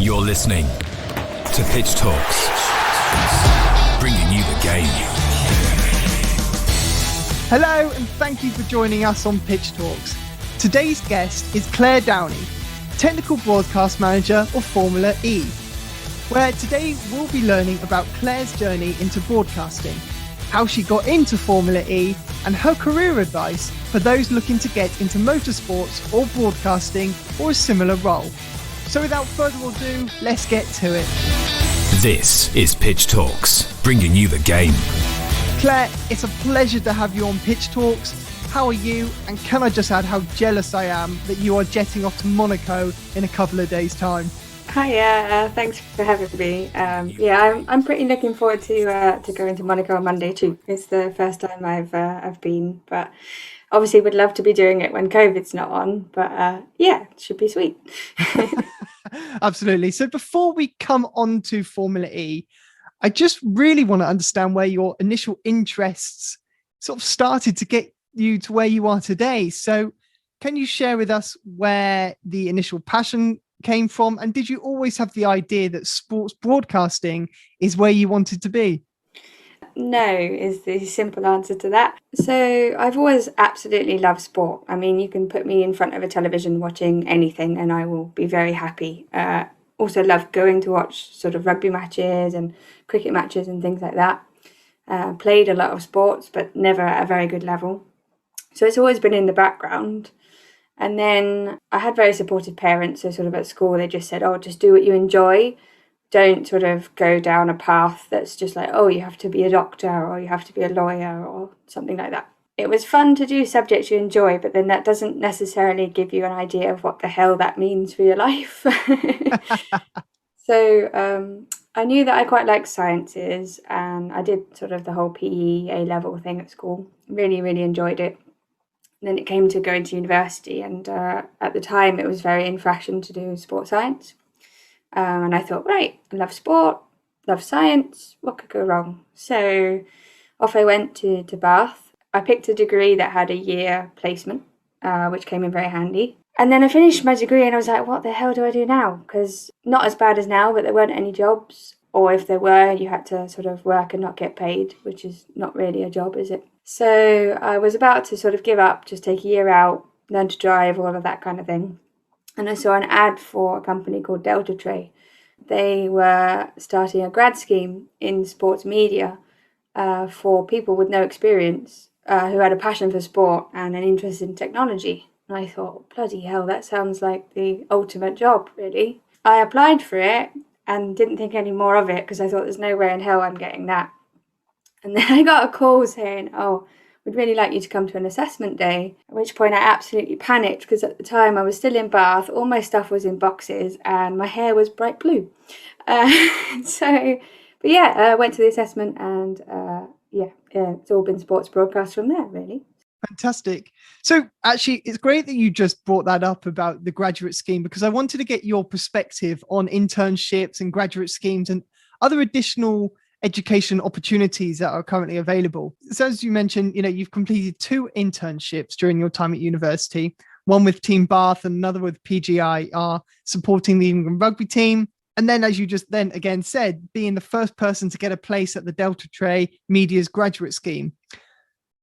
You're listening to Pitch Talks, bringing you the game. Hello, and thank you for joining us on Pitch Talks. Today's guest is Claire Downey, Technical Broadcast Manager of Formula E, where today we'll be learning about Claire's journey into broadcasting, how she got into Formula E, and her career advice for those looking to get into motorsports or broadcasting or a similar role. So without further ado, let's get to it. This is Pitch Talks, bringing you the game. Claire, it's a pleasure to have you on Pitch Talks. How are you? And can I just add how jealous I am that you are jetting off to Monaco in a couple of days' time? Hi, thanks for having me. I'm pretty looking forward to going to Monaco on Monday too. It's the first time I've been, but obviously would love to be doing it when COVID's not on. But it should be sweet. Absolutely. So before we come on to Formula E, I just really want to understand where your initial interests sort of started to get you to where you are today. So can you share with us where the initial passion came from? And did you always have the idea that sports broadcasting is where you wanted to be? No, is the simple answer to that. So I've always absolutely loved sport. I mean, you can put me in front of a television watching anything and I will be very happy. Also love going to watch sort of rugby matches and cricket matches and things like that. Played a lot of sports, but never at a very good level. So it's always been in the background. And then I had very supportive parents. So sort of at school, they just said, just do what you enjoy. Don't sort of go down a path that's just like, you have to be a doctor or you have to be a lawyer or something like that. It was fun to do subjects you enjoy, but then that doesn't necessarily give you an idea of what the hell that means for your life. So I knew that I quite liked sciences and I did sort of the whole PE A-level thing at school. Really, really enjoyed it. And then it came to going to university and at the time it was very in fashion to do sports science. And I thought, right, I love sport, love science, what could go wrong? So off I went to Bath. I picked a degree that had a year placement, which came in very handy. And then I finished my degree and I was like, what the hell do I do now? Because not as bad as now, but there weren't any jobs. Or if there were, you had to sort of work and not get paid, which is not really a job, is it? So I was about to sort of give up, just take a year out, learn to drive, all of that kind of thing. And I saw an ad for a company called Delta Tray. They were starting a grad scheme in sports media for people with no experience who had a passion for sport and an interest in technology. And I thought, bloody hell, that sounds like the ultimate job, really. I applied for it and didn't think any more of it because I thought there's no way in hell I'm getting that. And then I got a call saying, we'd really like you to come to an assessment day, at which point I absolutely panicked because at the time I was still in Bath, all my stuff was in boxes and my hair was bright blue. I went to the assessment and it's all been sports broadcast from there, really. Fantastic. So actually, it's great that you just brought that up about the graduate scheme because I wanted to get your perspective on internships and graduate schemes and other additional education opportunities that are currently available. So as you mentioned, you've completed 2 internships during your time at university, one with Team Bath and another with PGIR supporting the England rugby team. And then, as you just then again said, being the first person to get a place at the Delta Tray Media's graduate scheme.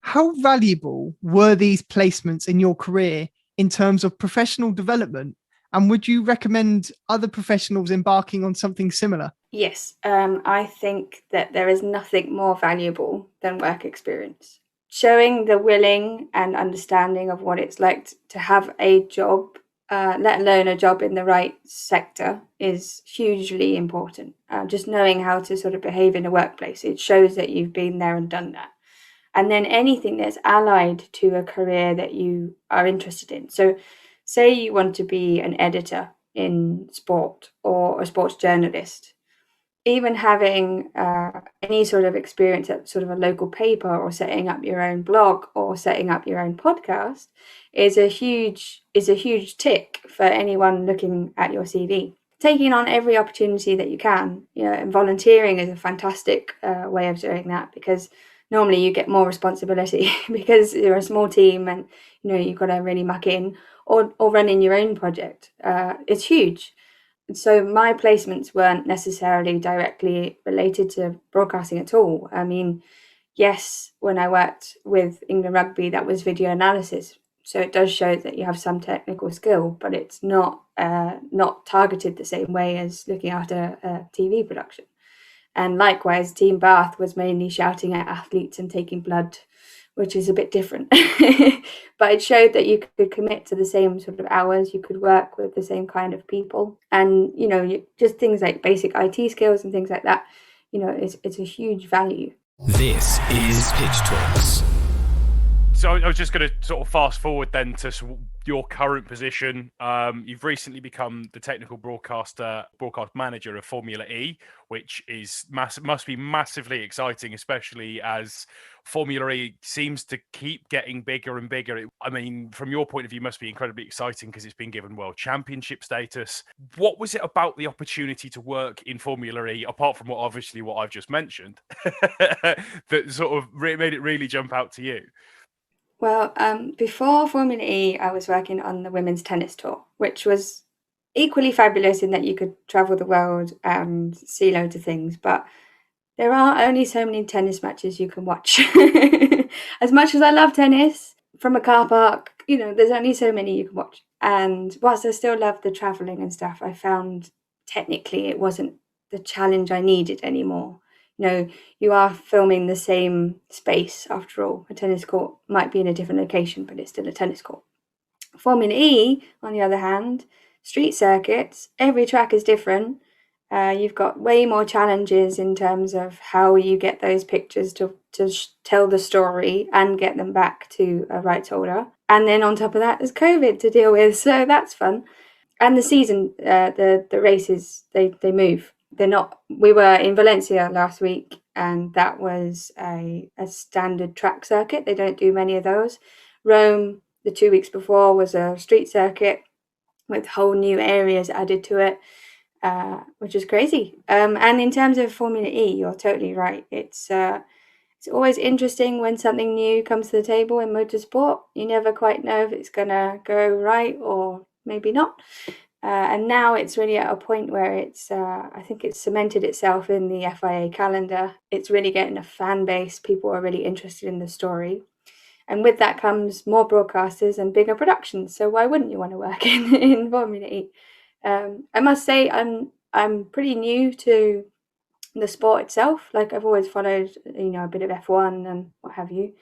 How valuable were these placements in your career in terms of professional development? And would you recommend other professionals embarking on something similar? Yes, I think that there is nothing more valuable than work experience. Showing the willing and understanding of what it's like to have a job, let alone a job in the right sector, is hugely important. Just knowing how to sort of behave in a workplace, it shows that you've been there and done that. And then anything that's allied to a career that you are interested in. So say you want to be an editor in sport or a sports journalist, even having any sort of experience at sort of a local paper or setting up your own blog or setting up your own podcast is a huge tick for anyone looking at your CV. Taking on every opportunity that you can, and volunteering is a fantastic way of doing that because normally you get more responsibility because you're a small team and you've got to really muck in or running your own project. It's huge. So my placements weren't necessarily directly related to broadcasting at all. I mean, yes, when I worked with England Rugby, that was video analysis. So it does show that you have some technical skill, but it's not targeted the same way as looking after a TV production. And likewise, Team Bath was mainly shouting at athletes and taking blood, which is a bit different. But it showed that you could commit to the same sort of hours, you could work with the same kind of people. And, just things like basic IT skills and things like that, it's a huge value. This is Pitch Talks. So I was just going to sort of fast forward then to your current position. You've recently become the technical broadcast manager of Formula E, which is must be massively exciting, especially as Formula E seems to keep getting bigger and bigger. I mean, from your point of view, must be incredibly exciting because it's been given World Championship status. What was it about the opportunity to work in Formula E, apart from what I've just mentioned, that sort of made it really jump out to you? Well, before Formula E, I was working on the women's tennis tour, which was equally fabulous in that you could travel the world and see loads of things. But there are only so many tennis matches you can watch. As much as I love tennis from a car park, there's only so many you can watch. And whilst I still love the traveling and stuff, I found technically it wasn't the challenge I needed anymore. You are filming the same space after all. A tennis court might be in a different location, but it's still a tennis court. Formula E, on the other hand, street circuits, every track is different. You've got way more challenges in terms of how you get those pictures to tell the story and get them back to a rights holder. And then on top of that, there's COVID to deal with, so that's fun. And the season, the races, they move. They're not. We were in Valencia last week, and that was a standard track circuit. They don't do many of those. Rome, the 2 weeks before, was a street circuit with whole new areas added to it, which is crazy. And in terms of Formula E, you're totally right. It's always interesting when something new comes to the table in motorsport. You never quite know if it's gonna go right or maybe not. And now it's really at a point where I think it's cemented itself in the FIA calendar. It's really getting a fan base. People are really interested in the story. And with that comes more broadcasters and bigger productions. So why wouldn't you want to work in Formula E? I must say I'm pretty new to the sport itself. Like, I've always followed, a bit of F1 and what have you.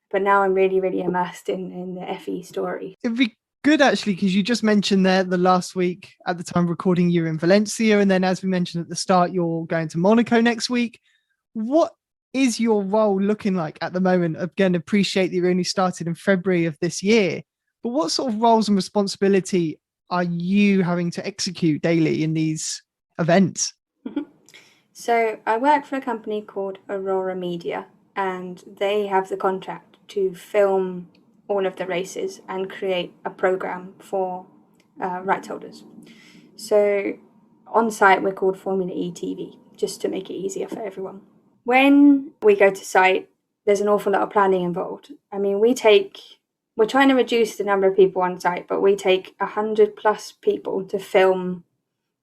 But now I'm really, really immersed in the FE story. It'd be good, actually, because you just mentioned there the last week at the time of recording you're in Valencia, and then as we mentioned at the start, you're going to Monaco next week. What is your role looking like at the moment? Again, appreciate that you only started in February of this year, but what sort of roles and responsibility are you having to execute daily in these events? So I work for a company called Aurora Media, and they have the contract to film all of the races and create a program for rights holders. So on site, we're called Formula E TV, just to make it easier for everyone. When we go to site, there's an awful lot of planning involved. I mean, we're trying to reduce the number of people on site, but we take 100+ people to film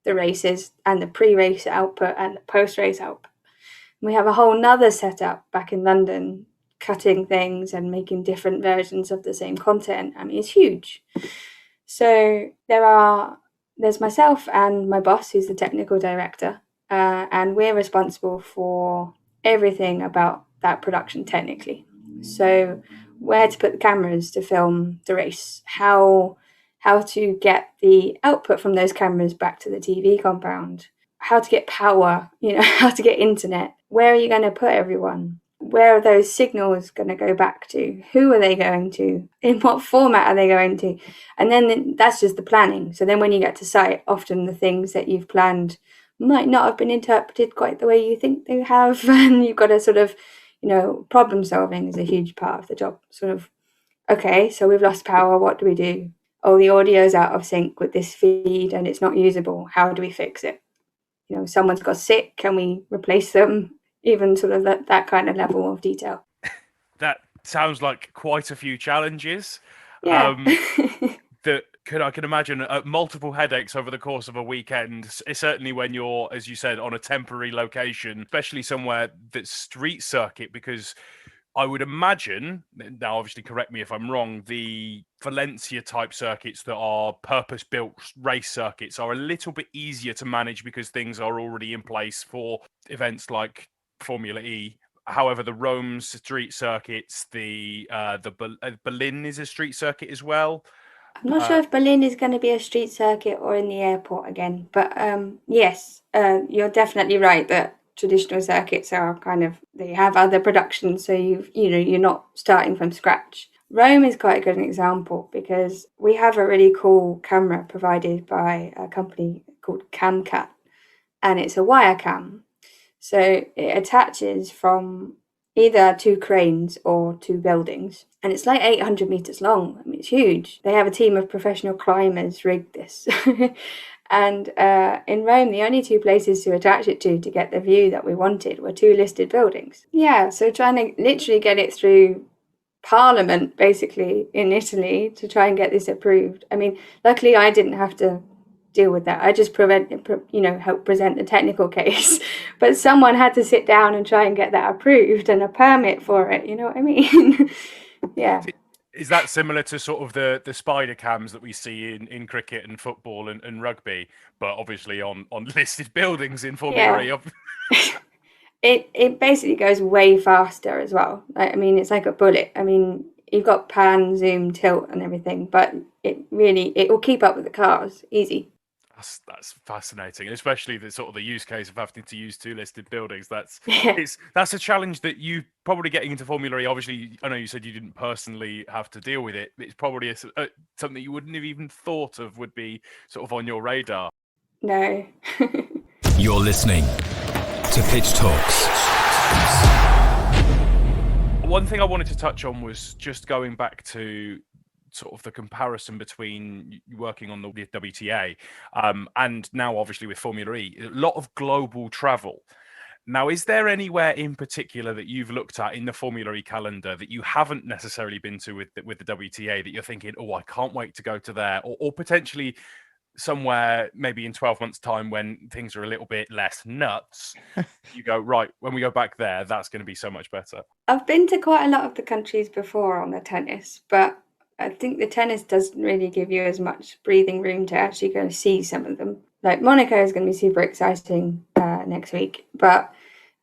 the races and the pre-race output and the post-race output. We have a whole nother setup back in London, cutting things and making different versions of the same content. I mean, it's huge. So there's myself and my boss, who's the technical director, and we're responsible for everything about that production technically. So where to put the cameras to film the race, how to get the output from those cameras back to the TV compound, how to get power, how to get internet, where are you going to put everyone? Where are those signals going to go back to? Who are they going to? In what format are they going to? And then that's just the planning. So then when you get to site, often the things that you've planned might not have been interpreted quite the way you think they have. And you've got to sort of, problem solving is a huge part of the job. Sort of, okay, so we've lost power. What do we do? Oh, the audio's out of sync with this feed and it's not usable. How do we fix it? Someone's got sick. Can we replace them? Even sort of that kind of level of detail. That sounds like quite a few challenges. Yeah. I can imagine multiple headaches over the course of a weekend. Certainly when you're, as you said, on a temporary location, especially somewhere that's street circuit, because I would imagine, now obviously correct me if I'm wrong, the Valencia type circuits that are purpose-built race circuits are a little bit easier to manage because things are already in place for events like Formula E. However, the Rome street circuits, the Berlin is a street circuit as well. I'm not sure if Berlin is going to be a street circuit or in the airport again, but yes, you're definitely right that traditional circuits are they have other productions, so you're not starting from scratch. Rome is quite a good example because we have a really cool camera provided by a company called CamCat, and it's a wire cam. So it attaches from either two cranes or two buildings, and it's like 800 meters long. I mean, it's huge. They have a team of professional climbers rig this. And in Rome, the only two places to attach it to get the view that we wanted were two listed buildings. Yeah, so trying to literally get it through Parliament, basically, in Italy to try and get this approved. I mean, luckily I didn't have to deal with that. I just help present the technical case. But someone had to sit down and try and get that approved and a permit for it. You know what I mean? Yeah. Is that similar to sort of the spider cams that we see in cricket and football and rugby, but obviously on listed buildings in Formula E? It basically goes way faster as well. I mean, it's like a bullet. I mean, you've got pan, zoom, tilt and everything, but it will keep up with the cars easy. That's fascinating, and especially the sort of the use case of having to use two listed buildings. That's a challenge that you probably getting into Formula E. Obviously, I know you said you didn't personally have to deal with it. It's probably something you wouldn't have even thought of would be sort of on your radar. No. You're listening to Pitch Talks. One thing I wanted to touch on was just going back to sort of the comparison between working on the WTA and now obviously with Formula E, a lot of global travel. Now, is there anywhere in particular that you've looked at in the Formula E calendar that you haven't necessarily been to with the WTA that you're thinking, oh, I can't wait to go to there, or potentially somewhere maybe in 12 months time when things are a little bit less nuts, you go, right, when we go back there, that's going to be so much better? I've been to quite a lot of the countries before on the tennis, but I think the tennis doesn't really give you as much breathing room to actually go and see some of them. Like Monaco is going to be super exciting next week, but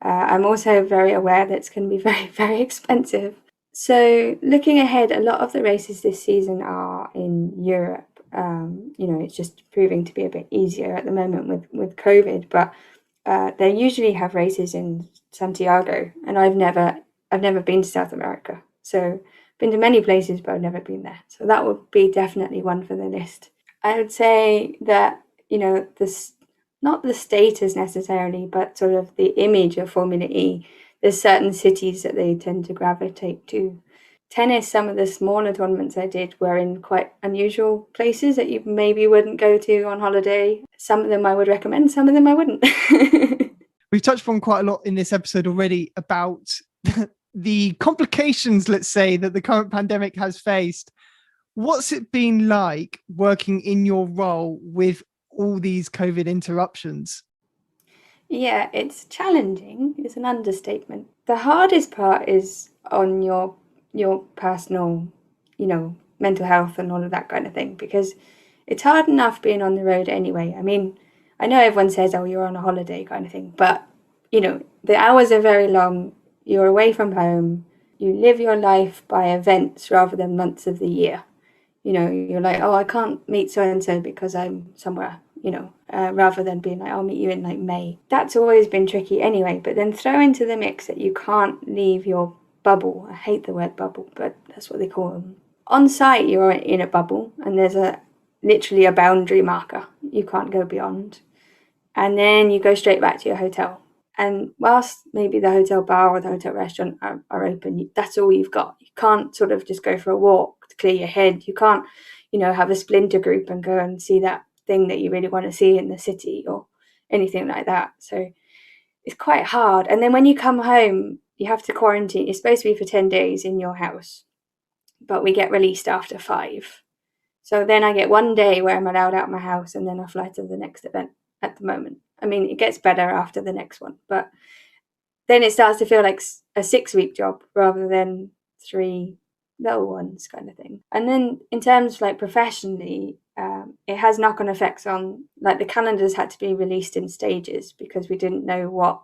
I'm also very aware that it's going to be very, very expensive. So looking ahead, a lot of the races this season are in Europe. It's just proving to be a bit easier at the moment with COVID, but they usually have races in Santiago, and I've never been to South America. So been to many places, but I've never been there. So that would be definitely one for the list. I would say that, not the status necessarily, but sort of the image of Formula E. There's certain cities that they tend to gravitate to. Tennis, some of the smaller tournaments I did were in quite unusual places that you maybe wouldn't go to on holiday. Some of them I would recommend, some of them I wouldn't. We've touched on quite a lot in this episode already about the complications, let's say, that the current pandemic has faced. What's it been like working in your role with all these COVID interruptions? Yeah, it's challenging. It's an understatement. The hardest part is on your personal, mental health and all of that kind of thing, because it's hard enough being on the road anyway. I mean, I know everyone says, oh, you're on a holiday kind of thing, but, the hours are very long. You're away from home. You live your life by events rather than months of the year. You're like, oh, I can't meet so-and-so because I'm somewhere, rather than being like, I'll meet you in like May. That's always been tricky anyway. But then throw into the mix that you can't leave your bubble. I hate the word bubble, but that's what they call them. On site, you're in a bubble and there's literally a boundary marker. You can't go beyond. And then you go straight back to your hotel. And whilst maybe the hotel bar or the hotel restaurant are open, that's all you've got. You can't sort of just go for a walk to clear your head. You can't, have a splinter group and go and see that thing that you really want to see in the city or anything like that. So it's quite hard. And then when you come home, you have to quarantine. It's supposed to be for 10 days in your house, but we get released after 5. So then I get one day where I'm allowed out of my house, and then I fly to the next event at the moment. I mean, it gets better after the next one, but then it starts to feel like a 6-week job rather than 3 little ones kind of thing. And then in terms of like professionally, it has knock-on effects on, like, the calendars had to be released in stages because we didn't know what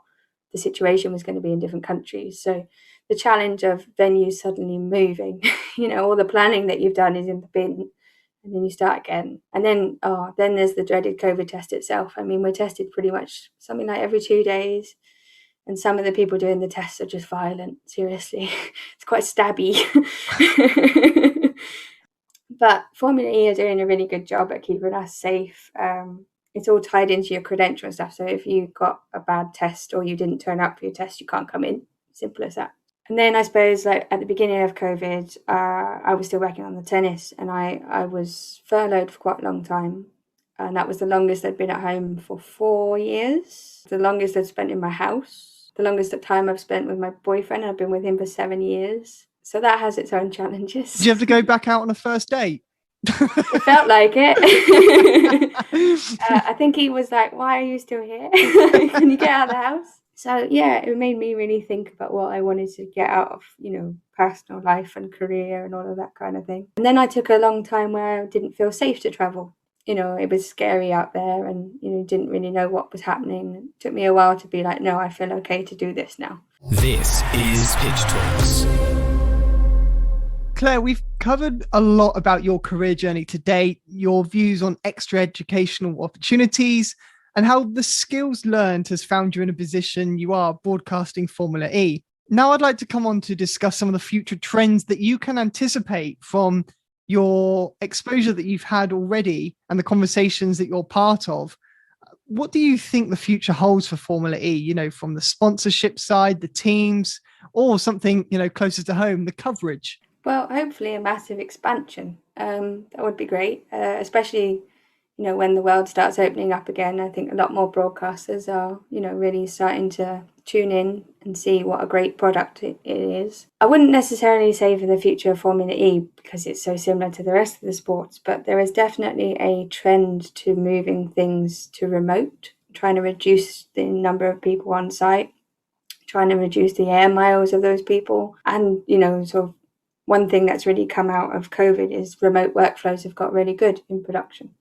the situation was going to be in different countries. So the challenge of venues suddenly moving, all the planning that you've done is in the bin, and then you start again. And then there's the dreaded COVID test itself. I mean, we're tested pretty much something like every 2 days. And some of the people doing the tests are just violent, seriously. It's quite stabby. But Formula E are doing a really good job at keeping us safe. It's all tied into your credential and stuff. So if you got a bad test or you didn't turn up for your test, you can't come in. Simple as that. And then I suppose, like, at the beginning of COVID, I was still working on the tennis, and I was furloughed for quite a long time. And that was the longest I'd been at home for 4 years. The longest I'd spent in my house. The longest time I've spent with my boyfriend. I've been with him for 7 years. So that has its own challenges. Did you have to go back out on a first date? It felt like it. I think he was like, "Why are you still here? Can you get out of the house?" So yeah, it made me really think about what I wanted to get out of, personal life and career and all of that kind of thing. And then I took a long time where I didn't feel safe to travel. It was scary out there, and didn't really know what was happening. It took me a while to be like, no, I feel okay to do this now. This is Pitch Talks. Claire, we've covered a lot about your career journey to date, your views on extra educational opportunities, and how the skills learned has found you in a position you are broadcasting Formula E. Now I'd like to come on to discuss some of the future trends that you can anticipate from your exposure that you've had already and the conversations that you're part of. What do you think the future holds for Formula E, from the sponsorship side, the teams, or something, closer to home, the coverage? Well, hopefully a massive expansion. That would be great, especially, when the world starts opening up again. I think a lot more broadcasters are, really starting to tune in and see what a great product it is. I wouldn't necessarily say for the future of Formula E because it's so similar to the rest of the sports, but there is definitely a trend to moving things to remote, trying to reduce the number of people on site, trying to reduce the air miles of those people. And, sort of one thing that's really come out of COVID is remote workflows have got really good in production.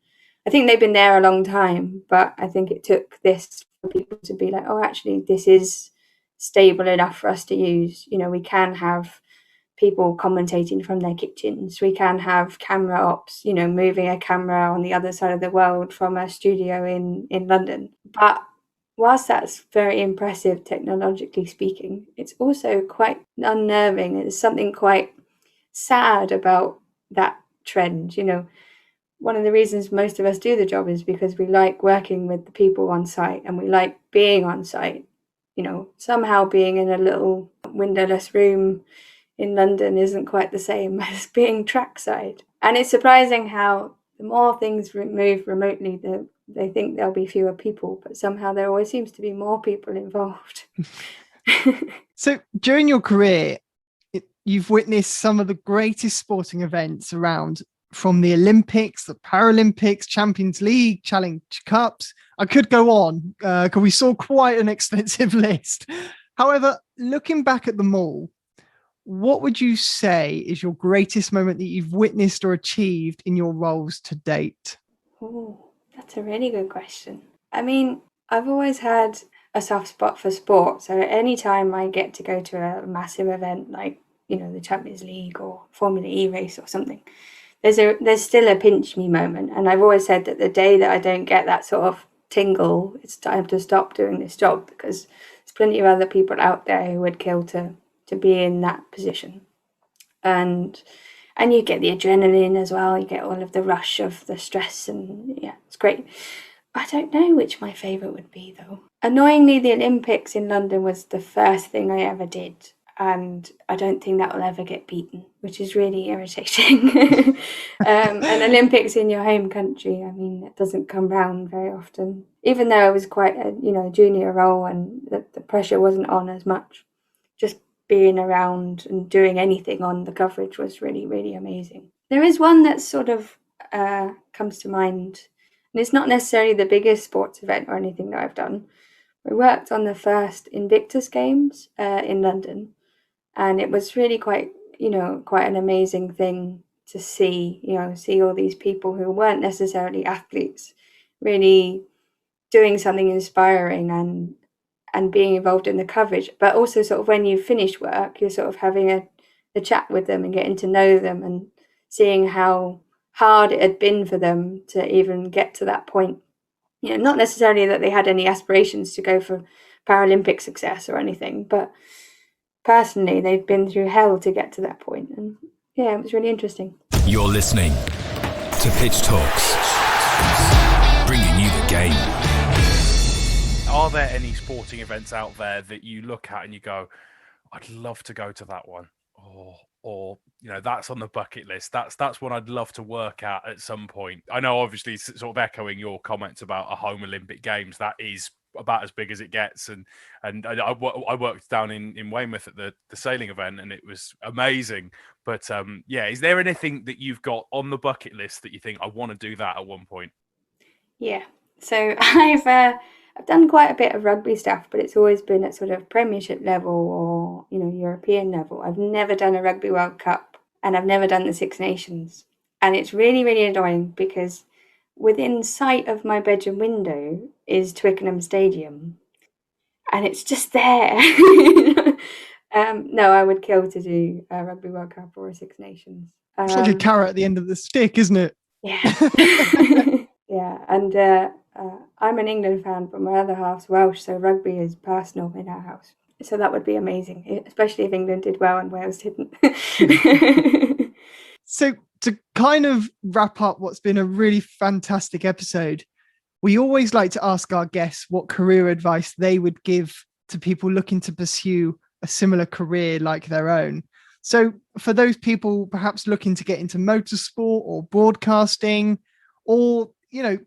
I think they've been there a long time, but I think it took this for people to be like, oh, actually, this is stable enough for us to use. We can have people commentating from their kitchens. We can have camera ops, moving a camera on the other side of the world from a studio in London. But whilst that's very impressive technologically speaking, it's also quite unnerving. There's something quite sad about that trend. One of the reasons most of us do the job is because we like working with the people on site and we like being on site. Somehow being in a little windowless room in London isn't quite the same as being trackside. And it's surprising how the more things move remotely, they think there'll be fewer people, but somehow there always seems to be more people involved. So during your career, you've witnessed some of the greatest sporting events around, from the Olympics, the Paralympics, Champions League, Challenge Cups. I could go on because we saw quite an extensive list. However, looking back at them all, what would you say is your greatest moment that you've witnessed or achieved in your roles to date? Oh, that's a really good question. I mean, I've always had a soft spot for sport. So any time I get to go to a massive event like, the Champions League or Formula E race or something, there's still a pinch me moment. And I've always said that the day that I don't get that sort of tingle, it's time to stop doing this job, because there's plenty of other people out there who would kill to be in that position. And you get the adrenaline as well. You get all of the rush of the stress, and yeah, it's great. I don't know which my favourite would be though. Annoyingly, the Olympics in London was the first thing I ever did. And I don't think that will ever get beaten, which is really irritating. An Olympics in your home country, I mean, it doesn't come round very often. Even though I was quite a junior role and the pressure wasn't on as much, just being around and doing anything on the coverage was really, really amazing. There is one that's sort of comes to mind. And it's not necessarily the biggest sports event or anything that I've done. We worked on the first Invictus Games in London, and it was really quite an amazing thing to see all these people who weren't necessarily athletes really doing something inspiring and being involved in the coverage. But also sort of when you finish work, you're sort of having a chat with them and getting to know them and seeing how hard it had been for them to even get to that point. Not necessarily that they had any aspirations to go for Paralympic success or anything, but personally, they've been through hell to get to that point. And yeah, it was really interesting. You're listening to Pitch Talks, bringing you the game. Are there any sporting events out there that you look at and you go, I'd love to go to that one? Or that's on the bucket list. That's one I'd love to work at some point. I know, obviously, sort of echoing your comments about a home Olympic Games, that is about as big as it gets. And I worked down in Weymouth at the sailing event, and it was amazing. But is there anything that you've got on the bucket list that you think I want to do that at one point? Yeah. So I've done quite a bit of rugby stuff, but it's always been at sort of Premiership level or European level. I've never done a Rugby World Cup, and I've never done the Six Nations, and it's really, really annoying because within sight of my bedroom window is Twickenham Stadium, and it's just there. No, I would kill to do a Rugby World Cup or a Six Nations. It's like a carrot at the end of the stick, isn't it? Yeah. Yeah, and I'm an England fan, but my other half's Welsh, so rugby is personal in our house. So that would be amazing, especially if England did well and Wales didn't. So to kind of wrap up what's been a really fantastic episode, we always like to ask our guests what career advice they would give to people looking to pursue a similar career like their own. So for those people perhaps looking to get into motorsport or broadcasting, or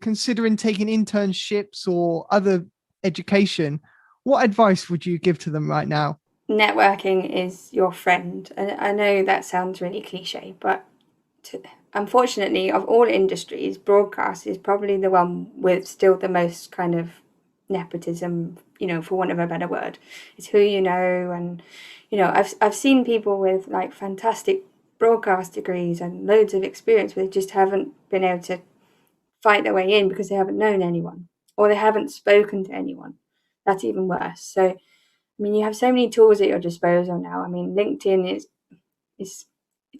considering taking internships or other education, what advice would you give to them right now? Networking is your friend. And I know that sounds really cliche, but unfortunately, of all industries, broadcast is probably the one with still the most kind of nepotism, for want of a better word. It's who you know. And, I've seen people with like fantastic broadcast degrees and loads of experience, but they just haven't been able to fight their way in because they haven't known anyone or they haven't spoken to anyone. That's even worse. So, you have so many tools at your disposal now. LinkedIn it's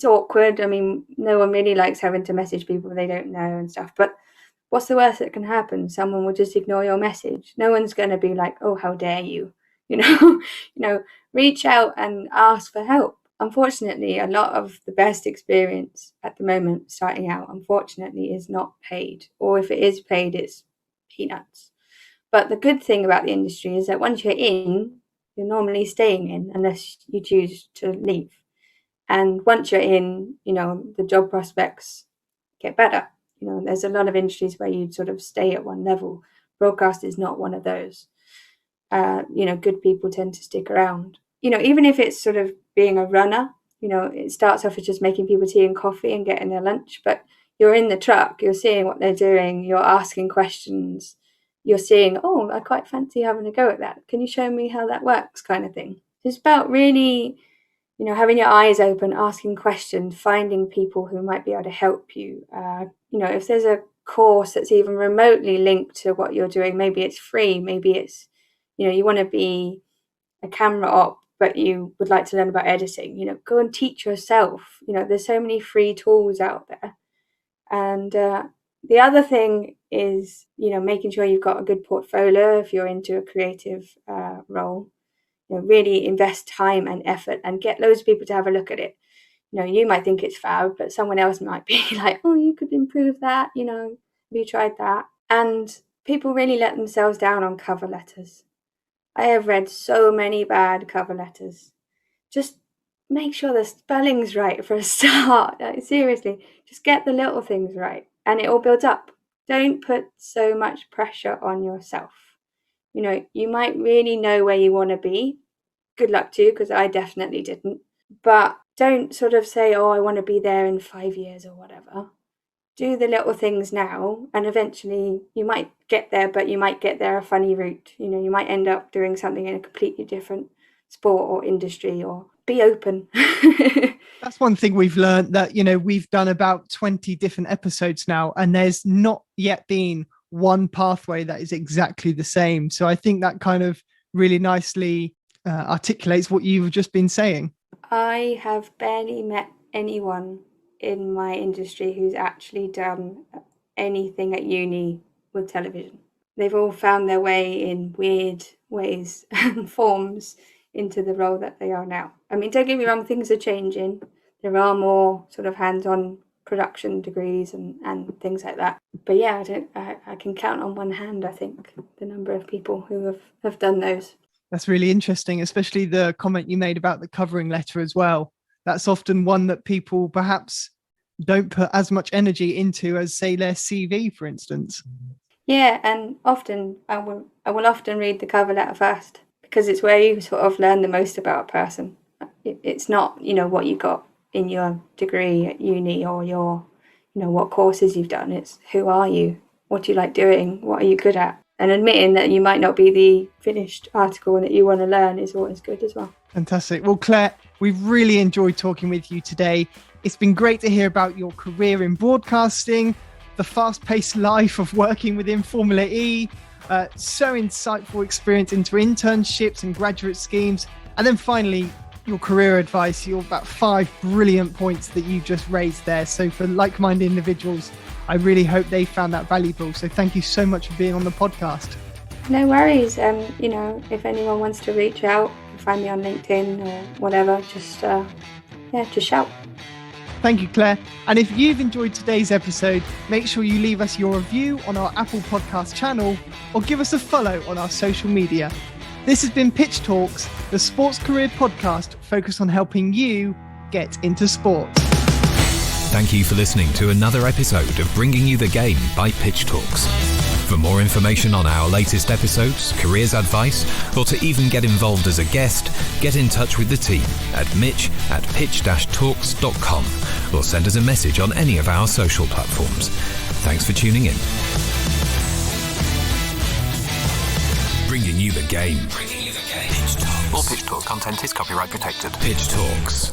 awkward. No one really likes having to message people they don't know and stuff. But what's the worst that can happen? Someone will just ignore your message. No one's going to be like, oh, how dare you? Reach out and ask for help. Unfortunately, a lot of the best experience at the moment starting out, unfortunately, is not paid. Or if it is paid, it's peanuts. But the good thing about the industry is that once you're in, you're normally staying in unless you choose to leave. And once you're in, the job prospects get better. There's a lot of industries where you sort of stay at one level. Broadcast is not one of those. Good people tend to stick around. Even if it's sort of being a runner, it starts off as just making people tea and coffee and getting their lunch, but you're in the truck, you're seeing what they're doing, you're asking questions, you're seeing, oh, I quite fancy having a go at that. Can you show me how that works, kind of thing. It's about really, having your eyes open, asking questions, finding people who might be able to help you. If there's a course that's even remotely linked to what you're doing, maybe it's free, maybe it's, you want to be a camera op, but you would like to learn about editing, go and teach yourself. There's so many free tools out there. And the other thing is, making sure you've got a good portfolio if you're into a creative role. Really invest time and effort and get loads of people to have a look at it. You might think it's fab, but someone else might be like, oh, you could improve that, have you tried that? And people really let themselves down on cover letters. I have read so many bad cover letters. Just make sure the spelling's right for a start. Seriously, just get the little things right and it all builds up. Don't put so much pressure on yourself. You might really know where you want to be. Good luck to you, because I definitely didn't. But don't sort of say, oh, I want to be there in 5 years or whatever. do the little things now, and eventually you might get there, but you might get there a funny route. You know, you might end up doing something in a completely different sport or industry, or be open. That's one thing we've learned, that, you know, we've done about 20 different episodes now, and there's not yet been one pathway that is exactly the same. So I think that kind of really nicely articulates what you've just been saying. I have barely met anyone in my industry who's actually done anything at uni with television. They've all found their way in weird ways and forms into the role that they are now. I mean, don't get me wrong, things are changing. There are more sort of hands-on production degrees and things like that. But yeah, I can count on one hand, I think, the number of people who have done those. That's really interesting, especially the comment you made about the covering letter as well. That's often one that people perhaps don't put as much energy into as, say, their CV, for instance. Yeah, and often I will often read the cover letter first, because it's where you sort of learn the most about a person. It's not, you know, what you got in your degree at uni, or your, you know, what courses you've done. It's who are you? What do you like doing? What are you good at? And admitting that you might not be the finished article and that you want to learn is always good as well. Fantastic. Well, Claire, we've really enjoyed talking with you today. It's been great to hear about your career in broadcasting, the fast-paced life of working within Formula E, so insightful experience into internships and graduate schemes, and then finally your career advice, your about 5 brilliant points that you just raised there. So for like-minded individuals, I really hope they found that valuable. So thank you so much for being on the podcast. No worries. You know, if anyone wants to reach out, find me on LinkedIn or whatever, just shout. Thank you, Claire. And if you've enjoyed today's episode, make sure you leave us your review on our Apple Podcast channel or give us a follow on our social media. This has been Pitch Talks, the sports career podcast focused on helping you get into sport. Thank you for listening to another episode of Bringing You the Game by PitchTALKS. For more information on our latest episodes, careers advice, or to even get involved as a guest, get in touch with the team at mitch@pitch-talks.com or send us a message on any of our social platforms. Thanks for tuning in. Bringing you the game. All Pitch Talk content is copyright protected. Pitch Talks.